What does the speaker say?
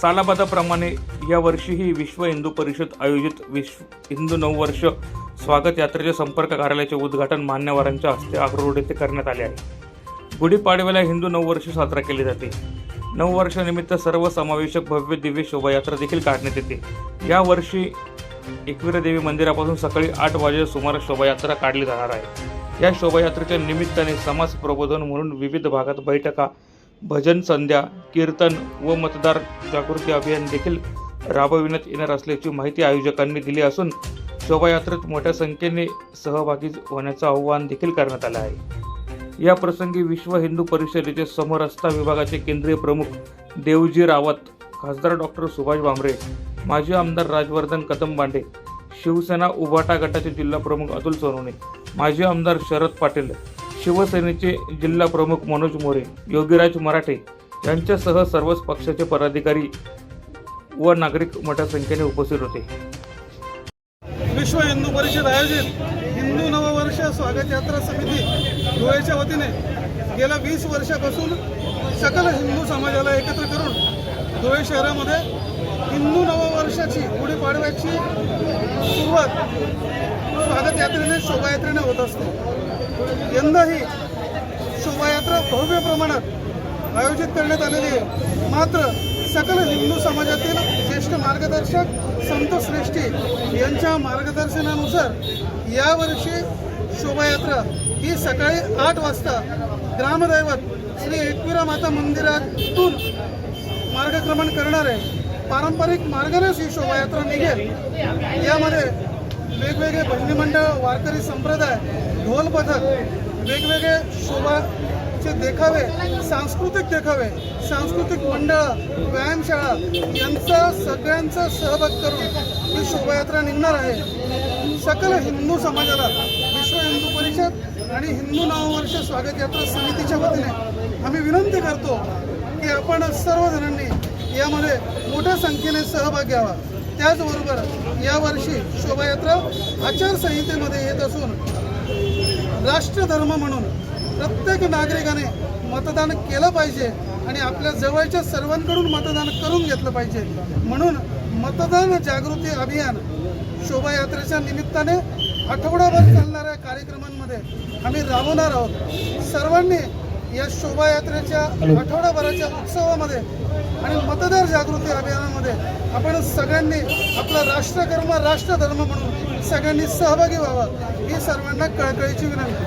सालाबादाप्रमाणे यावर्षीही विश्व हिंदू परिषद आयोजित विश्व हिंदू नववर्ष स्वागत यात्रेचे संपर्क कार्यालयाचे उद्घाटन मान्यवरांच्या हस्ते अक्रोड येथे करण्यात आले आहे। गुढीपाडव्याला हिंदू नववर्ष साजरा केले जाते। नववर्षानिमित्त सर्वसमावेशक भव्य दिव्य शोभायात्रा देखील काढण्यात येते। यावर्षी एकविरा देवी मंदिरापासून सकाळी 8 वाजेच्या सुमारास शोभायात्रा काढली जाणार आहे। या शोभायात्रेच्या निमित्ताने समाज प्रबोधन म्हणून विविध भागात बैठका, भजन संध्या, कीर्तन व मतदार जागृती अभियान देखील राबविण्यात येणार असल्याची माहिती आयोजकांनी दिली असून शोभायात्रेत मोठ्या संख्येने सहभागी होण्याचं आवाहन देखील करण्यात आलं आहे। या प्रसंगी विश्व हिंदू परिषदेचे समरस्ता विभागाचे केंद्रीय प्रमुख देवजी रावत, खासदार डॉक्टर सुभाष भामरे, माजी आमदार राजवर्धन कदमबांडे, शिवसेना उभाटा गटाचे जिल्हा प्रमुख अतुल सोनवणे, माजी आमदार शरद पाटील, शिवसेनेचे जिल्हा प्रमुख मनोज मोरे, योगीराज मराठे यांच्यासह सर्वच पक्षाचे पदाधिकारी व नागरिक मोठ्या संख्येने उपस्थित होते। विश्व हिंदू परिषद आयोजित हिंदू नववर्ष स्वागत यात्रा समिती धुळेच्या वतीने गेल्या 20 वर्षापासून सकल हिंदू समाजाला एकत्र करून धुळे शहरामध्ये हिंदू नववर्षाची गुढीपाडव्याची सुरुवात स्वागत यात्रेने शोभायात्रेने होत असते। यंदाही शोभायात्रा भव्य प्रमाणात आयोजित करण्यात आलेली आहे। मात्र सकल हिंदू समाजातील ज्येष्ठ मार्गदर्शक संत श्रेष्ठी यांच्या मार्गदर्शनानुसार यावर्षी शोभायात्रा ही सकाळी 8 वाजता ग्रामदैवत श्री एकविरा माता मंदिरातून मार्गक्रमण करणार आहे। पारंपरिक मार्गानेच ही शोभायात्रा निघेल। यामध्ये वेगवेगळे भजनी मंडळ, वारकरी संप्रदाय, ढोल पथक, वेगवेगळे शोभाचे देखावे, सांस्कृतिक देखावे, सांस्कृतिक मंडळ, व्यायामशाळा यांचा सगळ्यांचा सहभाग करून ही शोभायात्रा निघणार आहे। सकल हिंदू समाजाला विश्व हिंदू परिषद आणि हिंदू नववर्ष स्वागत यात्रा समितीच्या वतीने आम्ही विनंती करतो की आपण सर्वजणांनी यामध्ये मोठ्या संख्येने सहभाग घ्यावा। त्याचबरोबर यावर्षी शोभायात्रा आचारसंहितेमध्ये येत असून राष्ट्रधर्म म्हणून प्रत्येक नागरिकाने मतदान केलं पाहिजे आणि आपल्या जवळच्या सर्वांकडून मतदान करून घेतलं पाहिजे। म्हणून मतदान जागृती अभियान शोभायात्रेच्या निमित्ताने आठवडाभर चालणाऱ्या कार्यक्रमांमध्ये आम्ही राबवणार आहोत। सर्वांनी या शोभायात्रेच्या आठवडाभराच्या उत्सवामध्ये आणि मतदार जागृती अभियानामध्ये आपण सगळ्यांनी आपला राष्ट्रकर्म, राष्ट्रधर्म म्हणून सगळ्यांनी सहभागी व्हावा ही सर्वांना कळकळीची विनंती।